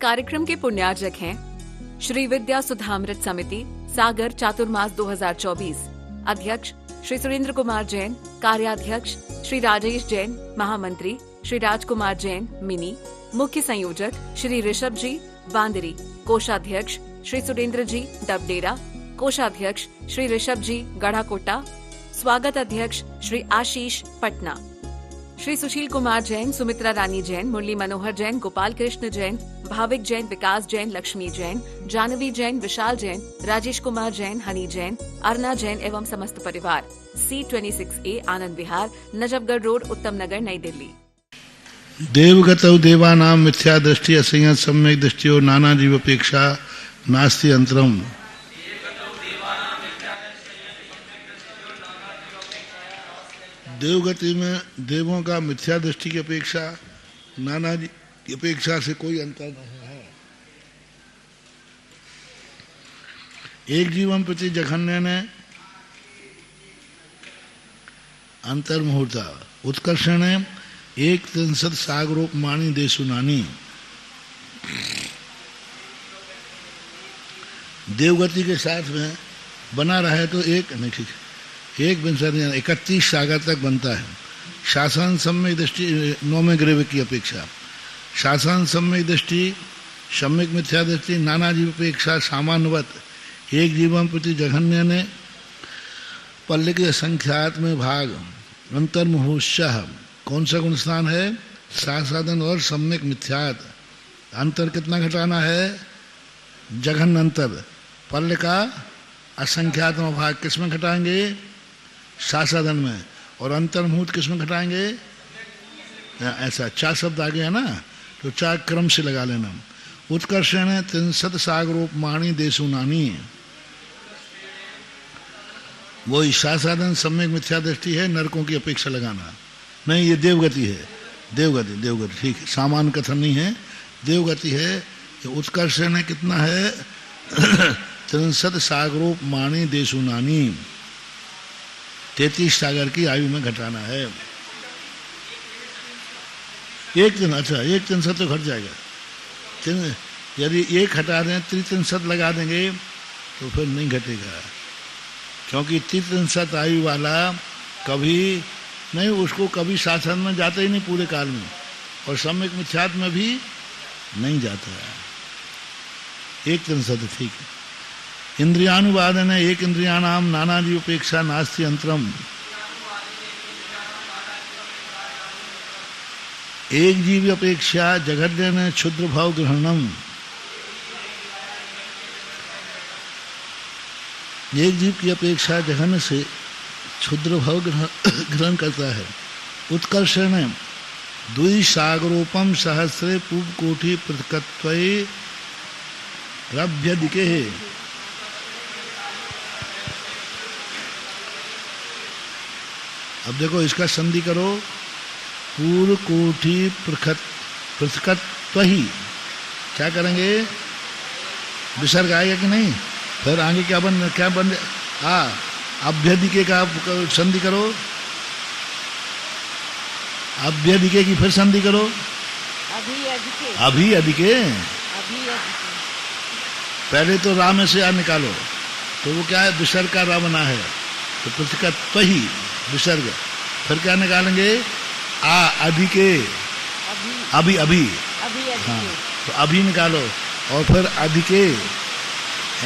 कार्यक्रम के पुण्यार्जक हैं श्री विद्या सुधामृत समिति सागर चातुर्मास 2024, अध्यक्ष श्री सुरेंद्र कुमार जैन, कार्याध्यक्ष श्री राजेश जैन, महामंत्री श्री राजकुमार जैन मिनी, मुख्य संयोजक श्री ऋषभ जी बांदरी, कोषाध्यक्ष श्री सुरेंद्र जी डबडेरा, कोषाध्यक्ष श्री ऋषभ जी गढ़ाकोटा, स्वागत अध्यक्ष श्री आशीष पटना, श्री सुशील कुमार जैन, सुमित्रा रानी जैन, मुरली मनोहर जैन, गोपाल कृष्ण जैन, भाविक जैन, विकास जैन, लक्ष्मी जैन, जानवी जैन, विशाल जैन, राजेश कुमार जैन, हनी जैन, अर्ना जैन एवं समस्त परिवार, C26A आनंद विहार, नजफगढ़ रोड, उत्तम नगर, नई दिल्ली। देवगतौ देवानां मिथ्या दृष्टि असंयत सम्यक दृष्टियो नाना जीवपेक्षा नास्ति अंतरम। देवगति में देवों का मिथ्या दृष्टि की अपेक्षा नाना जी की अपेक्षा से कोई अंतर नहीं है। एक जीवन प्रति जघन्य ने अंतर्मुहूर्ता उत्कर्षण एक त्रिंशत सागरोपमानी देशुनानी। देवगति के साथ में बना रहे तो एक नहीं, ठीक है, एक विंशति 31 सागर तक बनता है। शासन सम्यक दृष्टि 9वें ग्रेव की अपेक्षा शासन सम्यक दृष्टि सम्यक मिथ्या दृष्टि नाना जीव अपेक्षा सामान्यवत एक जीवन प्रति जघन्य ने पल्ले के संख्यात में भाग अंतर्मुहुष्य कौन सा गुण स्थान है? साधन और सम्यक मिथ्यात। अंतर कितना घटाना है? जघन्य अंतर। पल्ले का असंख्यात्मक भाग किसमें घटाएंगे? साधन में। और अंतर्मुहूर्त किसमें घटाएंगे? ऐसा 4 शब्द आगे है ना, तो 4 क्रम से लगा लेना। उत्कर्षण 63 सागरोपमानी देशुनानी, वो साधन सम्यक मिथ्या दृष्टि है, नरकों की अपेक्षा लगाना नहीं। ये देवगति है, देवगति ठीक है, सामान्य कथन नहीं है, देवगति है। उत्कर्षण कितना है? 63 सागरोपमानी देशुनानी, 33 सागर की आयु में घटाना है। एक दिन, अच्छा एक 63 तो घट जाएगा। यदि एक हटा दें 33 लगा देंगे तो फिर नहीं घटेगा, क्योंकि 33 आयु वाला कभी नहीं, उसको कभी शासन में जाता ही नहीं पूरे काल में, और सम्यक मिथ्यात्व में भी नहीं जाता है। एक 63 ठीक है। इंद्रियानुवादन है एक इंद्रियाणाम नाना जीव अपेक्षा नास्ति अंतरम। एक जीव अपेक्षा जघन्य ने क्षुद्र भाव ग्रहणम। एक जीव की अपेक्षा जघन्य से क्षुद्र भाव ग्रहण करता है। उत्कर्षण द्विसागरोपम सहस्रे पूर्व कोटि पृथकत्वे रभ्यधिके। अब देखो इसका संधि करो, पूर्व कोटि पृथकत्व ही क्या करेंगे? विसर्ग आएगा कि नहीं? फिर आगे क्या बन अभ्यधिके का संधि करो, अभ्यधिके की फिर संधि करो, अभी अधिके। पहले तो रा में से आ निकालो, तो वो क्या है? विसर्ग का रा बना है, तो पृथकत्व ही विसर्ग। फिर क्या निकालेंगे? अधिके, अभी हाँ, तो अभी निकालो और फिर अधिके,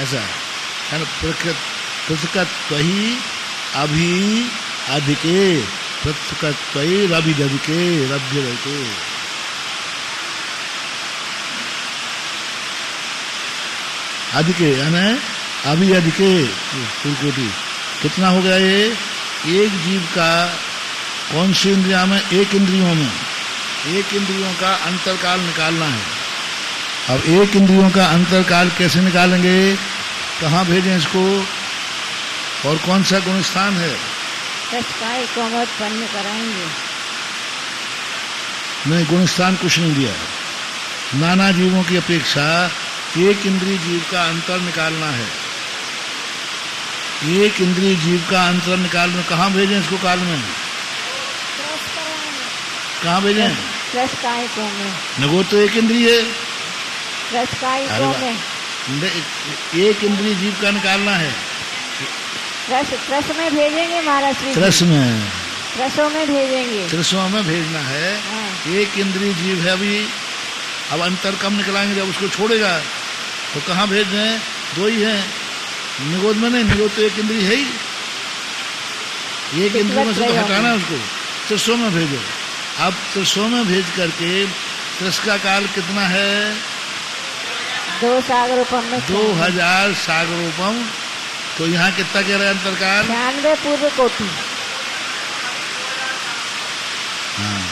ऐसा है। पृथकत्व ही अभी अधिके, पृथकत्व ही रभिदधिके, रभ्यधिके। अधिके यानी अभी अधिके पूर्वकोटि। कितना हो गया ये? एक जीव का कौन सी इंद्रिया में? एक इंद्रियों में, एक इंद्रियों का अंतरकाल निकालना है। अब एक इंद्रियों का अंतरकाल कैसे निकालेंगे? कहाँ भेजें इसको? और कौन सा गुण स्थान है? कराएंगे नहीं, गुण स्थान कुछ नहीं दिया है। नाना जीवों की अपेक्षा एक इंद्रिय जीव का अंतर निकालना है। एक इंद्रिय जीव का अंतर निकाल में कहाँ भेजें इसको? काल में कहाँ भेजें? में न वो तो एक इंद्रिय है, रस का ही अरे वाह। में एक इंद्रिय जीव का निकालना है। रस में भेजेंगे महाराज श्री जी। रस में, रसों में भेजेंगे। रसों में भेजना है। हाँ। एक इंद्रिय जीव है अभी, अब अंतर कम निकलाएंगे, जब उसको छोड़ेगा तो कहाँ भेज रहे हैं? दो ही हैं, निगोद में नहीं। निगोद तो एक इंद्रिय है ही, एक इंद्रिय में से तो हटाना है उसको, त्रिशों में भेजो। अब त्रिशों में भेज करके त्रिश का काल कितना है? 2 सागरोपम में 2000 सागरोपम। तो यहाँ कितना कह रहे हैं अंतर काल? 96 पूर्व कोटि। हाँ।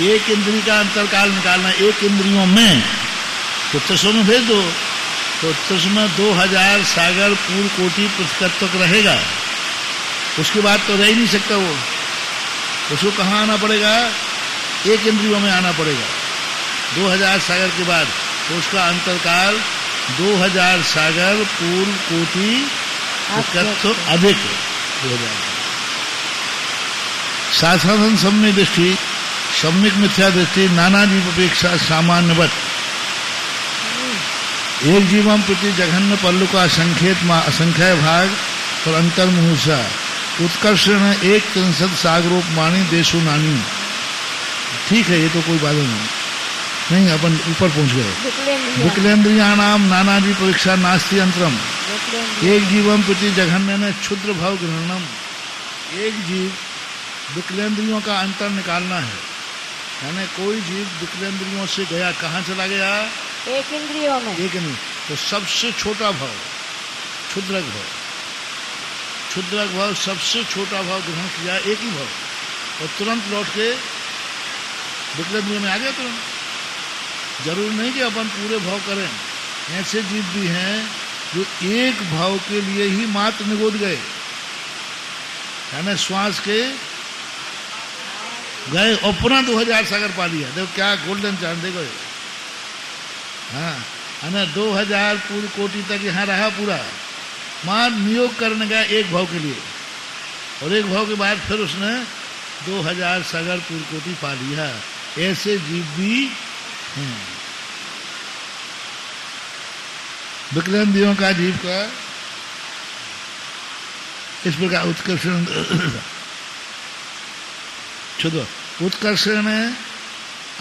एक इंद्रिय का अंतरकाल निकालना, एक इंद्रियों में, तो त्रिशों में भेज दो, तो त्रिश में 2000 सागर पूर्व कोटि पृथकत्व रहेगा। उसके बाद तो रह ही नहीं सकता वो, उसको कहाँ आना पड़ेगा? एक इंद्रियों में आना पड़ेगा 2000 सागर के बाद। तो उसका अंतरकाल 2000 सागर पूर्व कोटि पृथकत्व अधिक 2000। साधारण सम्यक दृष्टि, सम्यक मिथ्या दृष्टि, नाना जीव अपेक्षा सामान्यवत। एक जीवम प्रति जघन्य पल्लु का असंख्य भाग और अंतर मुहूर्षा उत्कर्षण 1/3 सागरोपमाणी देशु नानी। ठीक है, ये तो कोई बात नहीं, अपन ऊपर पहुंच गए। विकलेंद्रिया नाम नाना जीव परीक्षा नास्ति अंतरम। एक जीवम प्रति जघन्य ने क्षुद्र भाव ग्रहणम। एक जीव विकलेंद्रियों का अंतर निकालना है, यानी कोई जीव विकलेंद्रियों से गया, कहाँ चला गया? एक इंद्रियों में। एक नहीं, तो सबसे छोटा भाव क्षुद्रक भाव, क्षुद्रक भाव सबसे छोटा भाव ग्रहण किया, एक ही भाव, और तुरंत लौट के विकलेंद्रियों में आ गया तुरंत। जरूर नहीं कि अपन पूरे भाव करें। ऐसे जीव भी हैं जो एक भाव के लिए ही मात्र निगोद गए, यानी श्वास के गए और पुनः 2000 सागर पा लिया। देखो क्या गोल्डन चांद, देखो। हाँ, 2000 पूर्व कोटि तक यहाँ रहा पूरा, मां नियोग करने गया एक भाव के लिए, और एक भाव के बाद फिर उसने 2000 सागर पूर्व कोटि पा लिया। ऐसे जीव भी हैं। विकलेंद्रियों का जीव का इस प्रकार उत्कर्षण उत्कर्षण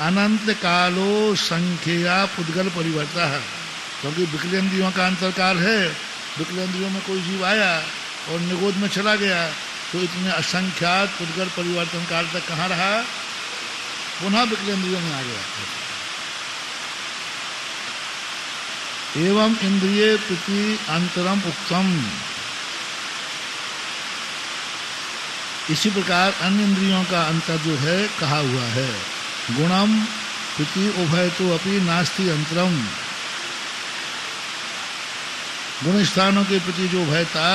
अनंत कालो संख्या पुद्गल परिवर्ता है, क्योंकि विकलेंद्रियों का अंतरकाल है। विकलेंद्रियों में कोई जीव आया और निगोद में चला गया, तो इतने असंख्यात पुद्गल परिवर्तन काल तक कहाँ रहा? पुनः विकलेंद्रियों में आ गया। एवं इंद्रिय प्रति अंतरम उक्तम। इसी प्रकार अन्य इंद्रियों का अंतर जो है कहा हुआ है। गुणम प्रति उभय तो अपनी नास्ति अंतरम। गुण स्थानों के प्रति जो उभय था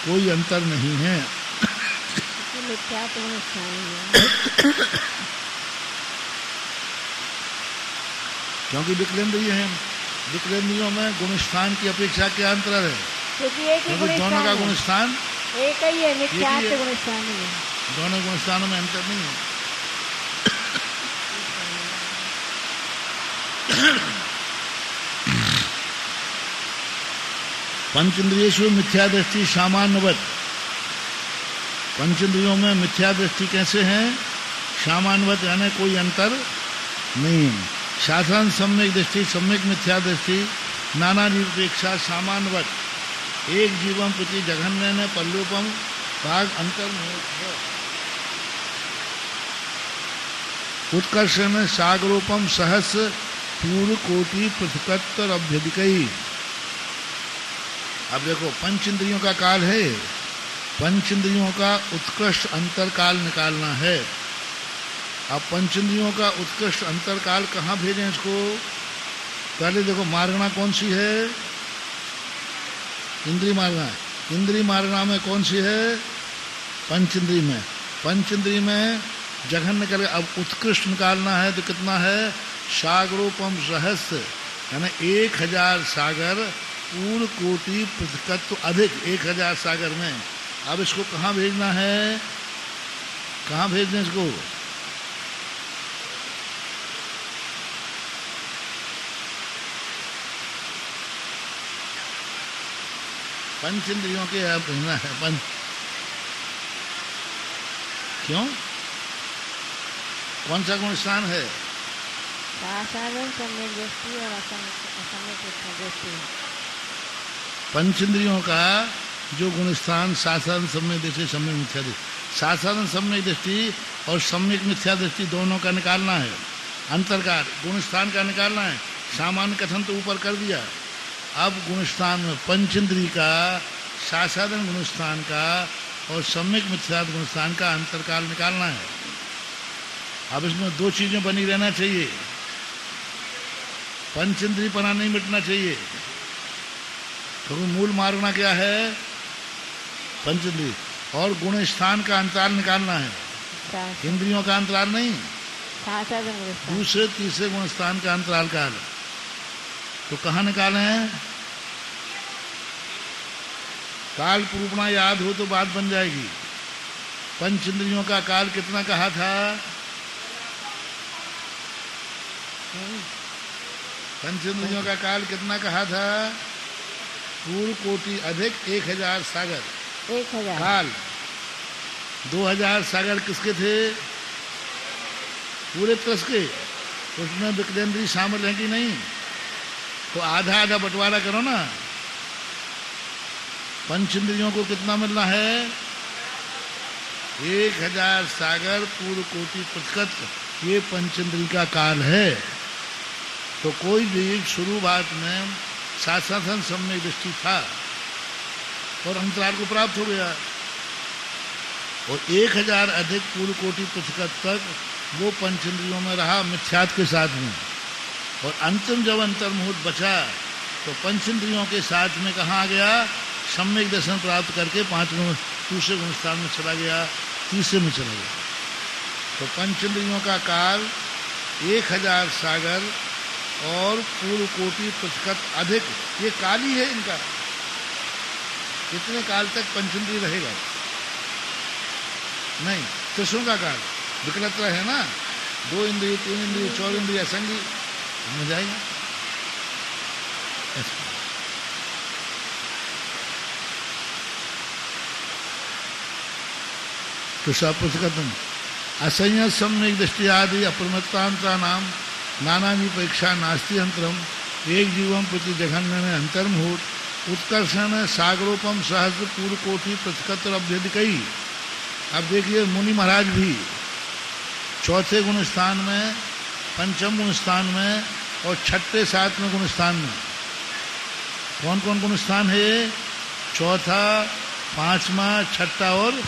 कोई अंतर नहीं है। क्योंकि विकलेंद्रिय हैं, विकलेंद्रियों में गुण स्थान की अपेक्षा क्या अंतर है? क्योंकि दोनों का गुण स्थान एक ही है, मिथ्यात्व गुण स्थान ही है। दोनों गुण स्थानों में अंतर नहीं है। पंचेंद्रियेषु मिथ्या दृष्टि सामान्यवत। पंचेंद्रियों में मिथ्या दृष्टि कैसे है? सामान्यवत, यानी कोई अंतर नहीं है। साधारण सम्यक दृष्टि, सम्यक मिथ्या दृष्टि, नाना निरपेक्षा सामान्यवत। एक जीवम प्रति जघन्य ने पल्लुपम भाग अंतर है। उत्कर्षण सागरोपम सहस्र पूर्व कोटि पृथकत्तर अभ्यधिकई। अब देखो, पंचेंद्रियों का काल है, पंचेंद्रियों का उत्कृष्ट अंतर काल निकालना है। अब पंचेंद्रियों का उत्कृष्ट अंतर काल कहाँ भेजें इसको? पहले देखो, मार्गना कौन सी है? इंद्रिय मार्गना। इंद्रिय मार्गना में कौन सी है? पंचेंद्रिय में। पंचेंद्रिय में जघन्य करके अब उत्कृष्ट निकालना है तो कितना है? सागरोपम सहस्र, यानी 1000 सागर पूर्व कोटि पृथकत्व अधिक 1000 सागर में। अब इसको कहाँ भेजना है? कहाँ भेज दें इसको? पंच इंद्रियों के आप कहना है पंच, क्यों? कौन सा गुण स्थान है? साधारण सम्यक दृष्टि और असम्यक दृष्टि। पंच इंद्रियों का जो गुण स्थान साधारण सम्यक दृष्टि, सम्यक मिथ्या दृष्टि, साधारण सम्यक दृष्टि और सम्यक मिथ्या दृष्टि दोनों का निकालना है। अंतर का गुण स्थान का निकालना है। सामान्य कथन तो ऊपर कर दिया, अब गुण स्थान में पंच इंद्रिय का, साधारण गुण स्थान का और सम्यक मिथ्या गुण स्थान का अंतरकाल निकालना है। अब इसमें दो चीजें बनी रहना चाहिए, पंच इंद्रिय पना नहीं मिटना चाहिए। क्योंकि मूल मार्गना क्या है? पंच इंद्रिय। और गुण स्थान का अंतराल निकालना है, इंद्रियों का अंतराल नहीं, दूसरे तीसरे गुण स्थान का अंतराल काल। तो कहाँ निकाले हैं? काल पूर्वना याद हो तो बात बन जाएगी। पंच इंद्रियों का काल कितना कहा था? पंच इंद्रियों का काल कितना कहा था? पूर्व कोटि अधिक 1000 सागर। 1000 काल 2000 सागर किसके थे? पूरे त्रस के। उसमें विकृतेंद्रिय शामिल है कि नहीं? तो आधा आधा बंटवारा करो ना। पंच इंद्रियों को कितना मिलना है? 1000 सागर पूर्व कोटि प्रतिशत, ये पंच इंद्रिय का काल है। तो कोई भी शुरुआत में साधारण सम्यक दृष्टि था और अंतराल को प्राप्त हो गया, और 1000 अधिक पूर्व कोटि प्रतिशत तक वो पंच इंद्रियों में रहा मिथ्यात्व के साथ में। और अंतिम जब अंतर्मुहूर्त बचा तो पंच इंद्रियों के साथ में कहाँ आ गया? सम्यक दर्शन प्राप्त करके पांचवें दूसरे गुण स्थान में चला गया, तीसरे में चला गया। तो पंच इंद्रियों का काल 1000 सागर और पूर्व कोटि प्रतिशत अधिक, ये काल ही है इनका। कितने काल तक पंचेंद्रिय रहेगा? नहीं, त्रिशों का काल विकलत्र है ना, 2 इंद्रिय 3 इंद्रिय 4 इंद्रिय असंगी हो जाएगा। तो सपुस्तकम असंयत सम्यक दृष्टि आदि अप्रमत्तांता नाम नानानी परीक्षा नास्ति अंतरम एक जीवम प्रति जघन्य में अंतर्मुहूर्त उत्कर्षण सागरोपम सहस्र पूर्व कोटि प्रतिकत्र अभ्यधिकई। अब देखिए मुनि महाराज भी चौथे गुण स्थान में, पंचम गुण स्थान में और छठे सातवें गुण स्थान में, कौन कौन गुण स्थान है? चौथा, पांचवा, छठा और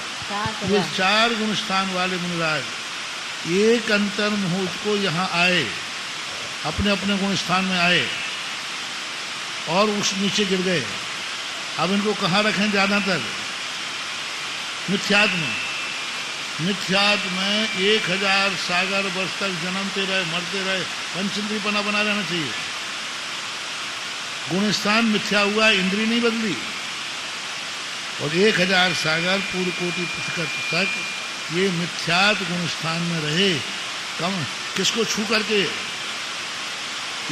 ये 4 गुण स्थान वाले मुनिराज एक अंतर मुहूर्त को यहाँ आए, अपने अपने गुण स्थान में आए और उस नीचे गिर गए। अब इनको कहाँ रखें? ज्यादातर मिथ्यात्व में। मिथ्यात्व में 1000 सागर वर्ष तक जन्मते रहे, मरते रहे, पंचेंद्रियपना बना रहना चाहिए। गुण स्थान मिथ्या हुआ, इंद्रिय नहीं बदली, और 1000 सागर पूर्व कोटि प्रतिशत तक ये मिथ्यात्व गुण स्थान में रहे। कम किसको छू करके?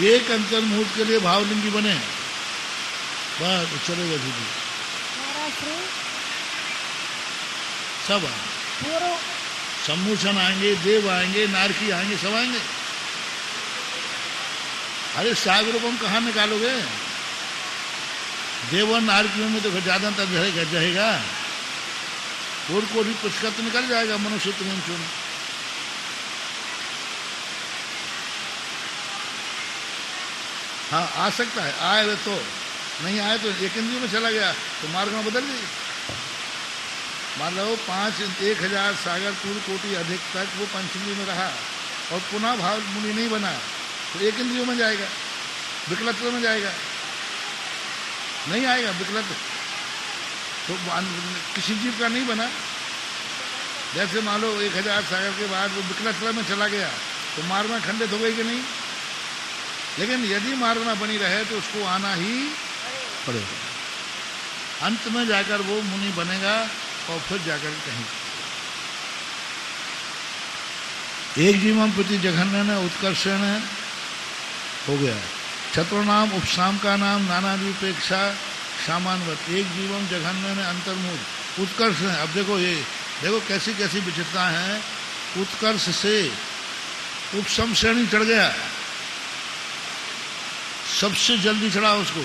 एक अंतर मुहूर्त के लिए भावलिंगी बने, बस चलेगा दीदी। सब सम्मूषण आएंगे, देव आएंगे, नारकी आएंगे, सब आएंगे। अरे सागरूपम कहाँ निकालोगे? देव और नारकियों में तो ज्यादा अंतर जाएगा। और को भी पुष्कर तो निकल जाएगा मनुष्य तुम्हें चुन। हाँ आ सकता है, आए तो, नहीं आए तो एक इंद्रियों में चला गया तो मार्ग में बदल दी। मान लो 1000 सागर पूर्व कोटि अधिक तक वो पंचमी में रहा और पुनः भाव मुनि नहीं बना तो एक इंद्रियों में जाएगा, विकलत्व में जाएगा, नहीं आएगा विकलत्व तो किसी जीव का नहीं बना। जैसे मान लो 1000 सागर के बाद वो विकलत्व में चला गया तो मार्ग खंडित हो गई कि नहीं? लेकिन यदि मार्गना बनी रहे तो उसको आना ही पड़ेगा। अंत में जाकर वो मुनि बनेगा और फिर जाकर कहीं एक जीवम प्रति जघन्य उत्कर्षण हो गया। छत्रोनाम उपसाम का नाम नाना द्वीपेक्षा सामानवत। एक जीवम जघन्य ने अंतर्मुख उत्कर्ष है। अब देखो ये देखो कैसी कैसी विचित्रता है। उत्कर्ष से उपसम श्रेणी चढ़ गया, सबसे जल्दी चढ़ा उसको,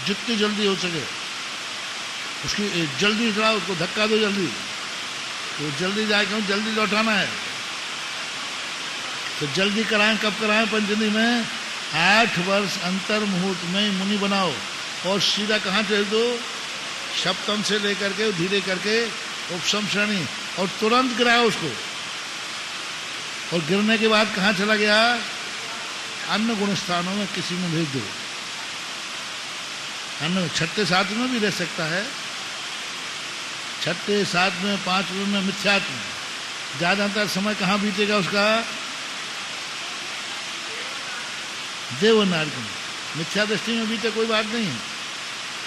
जितनी जल्दी हो सके उसकी जल्दी चढ़ा, उसको धक्का दो जल्दी, तो जल्दी जाए, क्यों जल्दी लौटाना है तो जल्दी कराएं। कब कराएं? पंचमी में 8 वर्ष अंतर मुहूर्त में मुनि बनाओ और सीधा कहाँ चढ़ दो? सप्तम से लेकर के धीरे करके उपसम श्रेणी, और तुरंत गिराओ उसको। और गिरने के बाद कहाँ चला गया? अन्य गुण स्थानों में किसी में भेज दो। अन्य 6ठे 7 में भी रह सकता है, 6ठे 7 में 5 में मिथ्यात्व में। ज्यादातर समय कहाँ बीतेगा उसका? देवनार्क में। मिथ्या दृष्टि में बीते कोई बात नहीं है,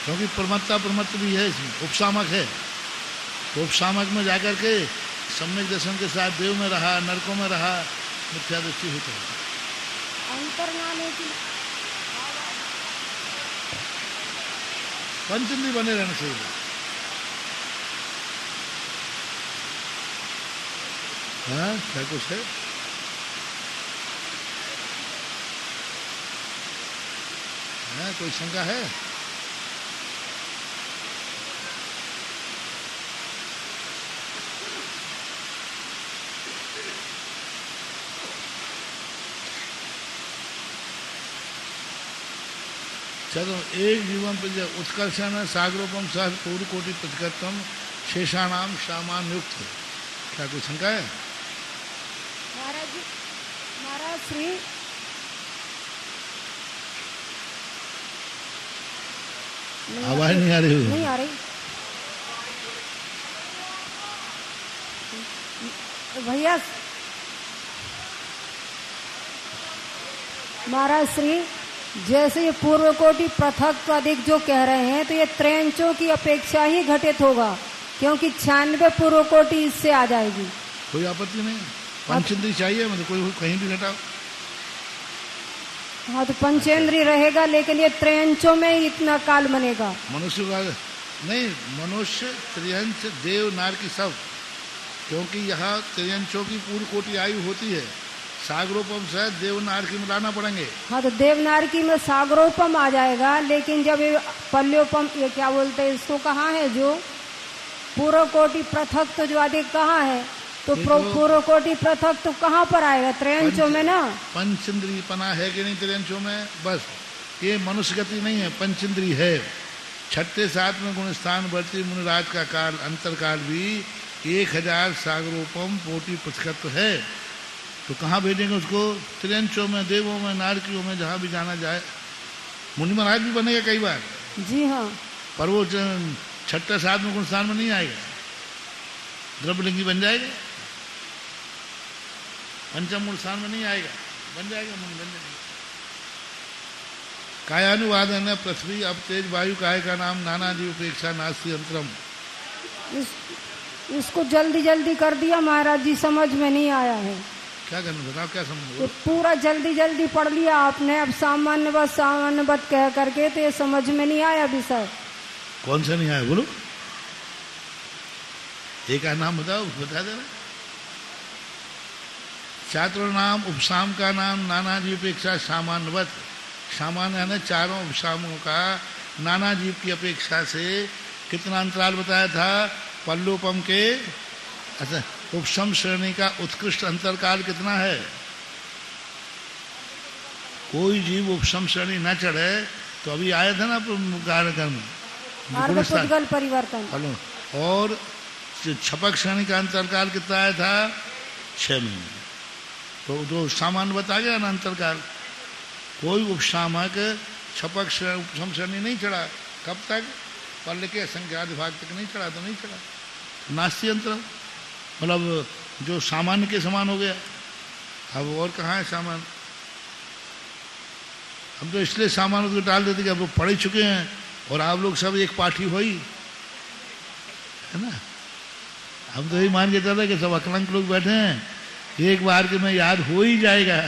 क्योंकि प्रमत्ता प्रमत्त भी है इसमें, उपसामक है। तो उपसामक में जाकर के सम्यक दर्शन के साथ देव में रहा, नरकों में रहा, मिथ्या दृष्टि होता है। पंचमी बने रहना चाहिए। हाँ, क्या कुछ है? हाँ, कोई शंका है? चलो, एक जीवन पर उत्कर्षण सागरोपम सह पूर्व कोटि प्रतिकर्तम शेषाणाम सामान युक्त। क्या कोई शंका है? महाराज जी, महाराज श्री आवाज नहीं आ रही? नहीं आ रही भैया। महाराज श्री, जैसे ये पूर्व कोटि पृथक अधिक जो कह रहे हैं, तो ये त्रयंचों की अपेक्षा ही घटित होगा, क्योंकि 96 पूर्व कोटि इससे आ जाएगी। कोई आपत्ति नहीं, पंचेंद्री चाहिए मतलब कोई कहीं भी घटाओ। हाँ, तो पंचेंद्री रहेगा, लेकिन ये त्रयंचों में ही इतना काल बनेगा। मनुष्य का नहीं, मनुष्य त्रियंच देव नार की सब, क्योंकि यहाँ त्रियंचों की पूर्व कोटि आयु होती है। सागरोपम से देवनार की मिलाना पड़ेंगे। हाँ, तो देवनार की में सागरोपम आ जाएगा, लेकिन जब ये पल्योपम, ये क्या बोलते हैं इसको, कहाँ है जो पूर्व कोटि पृथक, तो जो अधिक कहाँ है? तो पूर्व कोटि पृथक तो कहाँ पर आएगा? त्रयंचों में ना। पंचेंद्री पना है कि नहीं त्रियंचों में? बस ये मनुष्य गति नहीं है, पंचेंद्री है। 6ठे 7 में गुण स्थान बढ़ती मुनिराज का काल, अंतर काल भी 1000 सागरोपम कोटि पृथकत्व है। तो कहाँ भेजेंगे उसको? त्रियंचों में, देवों में, नारकियों में, जहाँ भी जाना जाए। मुनि महाराज भी बनेगा कई बार। जी हाँ, पर वो 6ठे 7 में गुण स्थान में नहीं आएगा, द्रव्यलिंगी बन जाएगा। पंचम गुण स्थान में नहीं आएगा, बन जाएगा, मुनि बन जाएगा। कायानुवाद है न पृथ्वी अब तेज वायु काय का नाम नाना जीव उपेक्षा नास्ति अंतरम। इसको जल्दी जल्दी कर दिया महाराज जी, समझ में नहीं आया है। क्या करना बताओ, क्या समझ? तो पूरा जल्दी जल्दी पढ़ लिया आपने, अब सामान्यवत कह करके, तो ये समझ में नहीं आया विषय। कौन सा नहीं आया बोलो? एक नाम बताओ, बता देना। छात्र नाम उपसाम का नाम नाना जीव अपेक्षा सामान्यवत। सामान्य है चारों उपसामों का नाना जीव की अपेक्षा से कितना अंतराल बताया था? पल्लोपम के, अच्छा, उपसम श्रेणी का उत्कृष्ट अंतरकाल कितना है? कोई जीव उपसम श्रेणी न चढ़े तो अभी आया था ना कार्यक्रम परिवर्तन, और छपक श्रेणी का अंतरकाल कितना आया था? 6 महीने। तो जो सामान्य बता गया ना अंतरकाल। कोई उपसामक छपक उपसम श्रेणी नहीं चढ़ा, कब तक? पल्ल के असंख्यादि भाग तक नहीं चढ़ा तो नहीं चढ़ा, नास्ति अंतरम, मतलब जो सामान्य के समान हो गया। अब और कहाँ है सामान्य? हम तो इसलिए सामान्य को डाल देते कि अब लोग पढ़ ही चुके हैं और आप लोग सब एक पार्टी हो ही, है ना। हम तो यही मान के चल रहे कि सब अकलंक लोग बैठे हैं एक बार के में याद हो ही जाएगा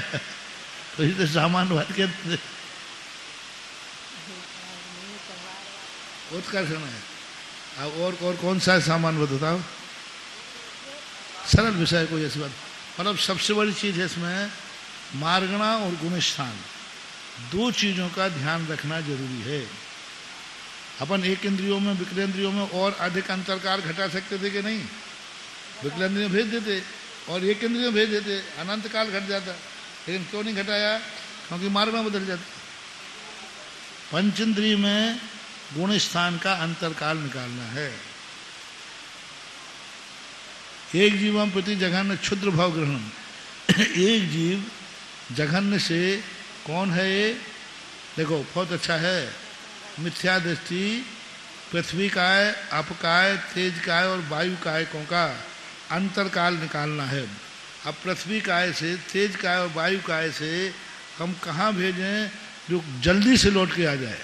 तो इसे सामान बात कहते थे। उत्कर्षण है। अब और कौन सा सामान बताओ, सरल विषय कोई ऐसी बात। मतलब सबसे बड़ी चीज है इसमें मार्गणा और गुणस्थान, दो चीजों का ध्यान रखना जरूरी है। अपन एक इंद्रियों में विकलेंद्रियों में और अधिक अंतरकाल घटा सकते थे कि नहीं, विकलेंद्रियों भेज देते और एक इंद्रियों भेज देते, अनंत काल घट जाता। लेकिन क्यों नहीं घटाया, क्योंकि मार्गणा बदल जाती। पंचेंद्रिय में गुण स्थान का अंतरकाल निकालना है। एक जीवम प्रति जघन्य क्षुद्र भाव ग्रहण, एक जीव जघन्य से कौन है ये, देखो बहुत अच्छा है। मिथ्या दृष्टि पृथ्वी काय, अपकाय, तेज काय और वायु कायकों का अंतरकाल निकालना है। अब पृथ्वी काय से, तेज काय और वायु काय से हम कहाँ भेजें जो जल्दी से लौट के आ जाए,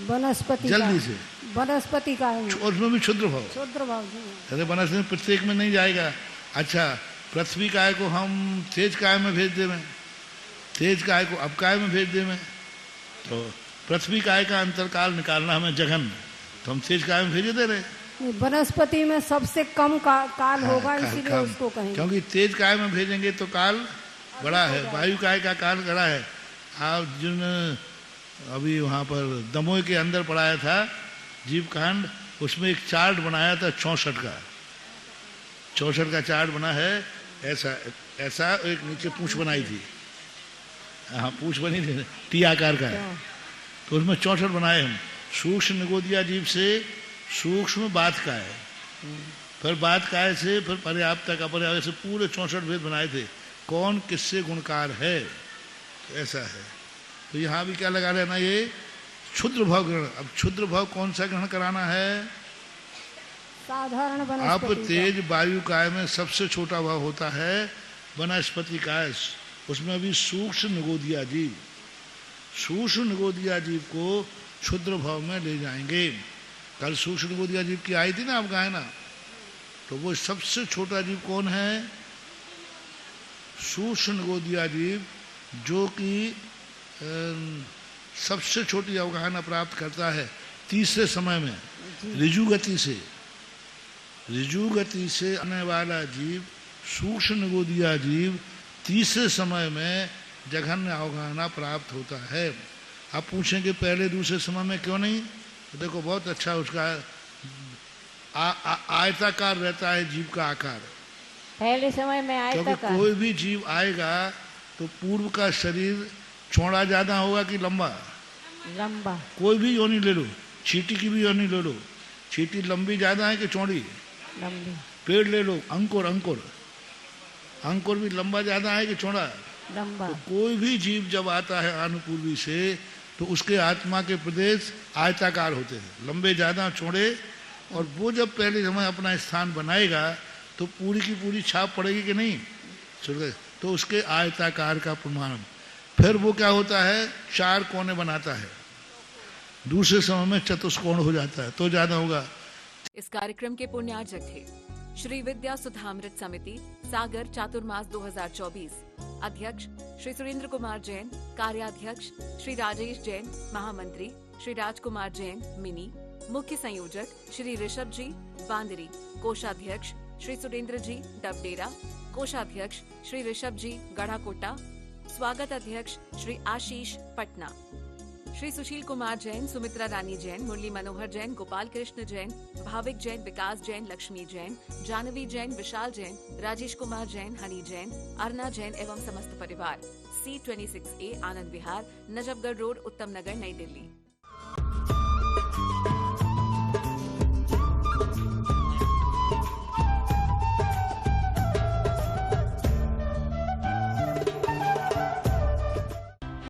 वनस्पति जल्दी से। वनस्पति का है, उसमें भी क्षुद्र भाव, क्षुद्र भाव जी। अरे वनस्पति प्रत्येक में नहीं जाएगा। अच्छा, पृथ्वी काय को हम तेज काय में भेज दें, तेज काय को अपकाय में भेज दें, तो पृथ्वी काय का अंतरकाल निकालना हमें जघन, तो हम तेज काय में भेजे दे रहे। वनस्पति में सबसे कम काल होगा, इसीलिए उसको कहेंगे। क्योंकि तेज काय में भेजेंगे तो काल बड़ा है, वायु काय का काल बड़ा है। आप जिन अभी वहाँ पर दमोह के अंदर पढ़ाया था जीव कांड, उसमें एक चार्ट बनाया था 64 का, 64 का चार्ट बना है। ऐसा ऐसा एक नीचे पूंछ बनाई थी, हाँ पूंछ बनी थी, टी आकार का है, तो उसमें 64 बनाए हम। सूक्ष्म निगोदिया जीव से सूक्ष्म बात का है, फिर बात काय से फिर पर्याप्त तक अपर्याप्त से पूरे 64 भेद बनाए थे, कौन किससे गुणकार है, तो ऐसा है। तो यहाँ भी क्या लगा लेना, ये क्षुद्र भाव ग्रहण। अब क्षुद्र भाव कौन सा ग्रहण कराना है, साधारण अब वनस्पति तेज वायु काय में सबसे छोटा भाव होता है वनस्पति काय, उसमें भी सूक्ष्म निगोदिया जीव, सूक्ष्म निगोदिया जीव को क्षुद्र भाव में ले जाएंगे। कल सूक्ष्म निगोदिया जीव की आई थी ना आप गायना, तो वो सबसे छोटा जीव कौन है, सूक्ष्म निगोदिया जीव, जो कि सबसे छोटी अवगाहना प्राप्त करता है तीसरे समय में ऋजु गति से, ऋजु गति से आने वाला जीव सूक्ष्म निगोदिया जीव तीसरे समय में जघन्य अवगाहना प्राप्त होता है। आप पूछेंगे पहले दूसरे समय में क्यों नहीं, तो देखो बहुत अच्छा उसका आयताकार रहता है जीव का आकार, पहले समय में आयताकार। क्योंकि कोई भी जीव आएगा तो पूर्व का शरीर चौड़ा ज्यादा होगा कि लंबा, लंबा। कोई भी योनि ले लो, चींटी की भी योनि ले लो, चींटी लंबी ज्यादा है कि चौड़ी, लंबी। पेड़ ले लो, अंकुर अंकुर अंकुर भी लंबा ज्यादा है कि चौड़ा, लंबा। तो कोई भी जीव जब आता है अनुपूर्वी से तो उसके आत्मा के प्रदेश आयताकार होते हैं, लंबे ज्यादा चौड़े, और वो जब पहले समय अपना स्थान बनाएगा तो पूरी की पूरी छाप पड़ेगी कि नहीं, तो उसके आयताकार का प्रमाण। फिर वो क्या होता है, चार कोने बनाता है, दूसरे समय में चतुष्कोण हो जाता है, तो ज्यादा होगा। इस कार्यक्रम के पुण्यार्जक थे श्री विद्या सुधामृत समिति, सागर, चातुर्मास 2024। अध्यक्ष श्री सुरेंद्र कुमार जैन, कार्याध्यक्ष श्री राजेश जैन, महामंत्री श्री राजकुमार जैन, मिनी, मुख्य संयोजक श्री ऋषभ जी बांदरी, कोषाध्यक्ष श्री सुरेंद्र जी डबडेरा, कोषाध्यक्ष श्री ऋषभ जी गढ़ाकोटा, स्वागत अध्यक्ष श्री आशीष पटना, श्री सुशील कुमार जैन, सुमित्रा रानी जैन, मुरली मनोहर जैन, गोपाल कृष्ण जैन, भाविक जैन, विकास जैन, लक्ष्मी जैन, जानवी जैन, विशाल जैन, राजेश कुमार जैन, हनी जैन, अर्ना जैन एवं समस्त परिवार। C26A आनंद विहार, नजफगढ़ रोड, उत्तम नगर, नई दिल्ली।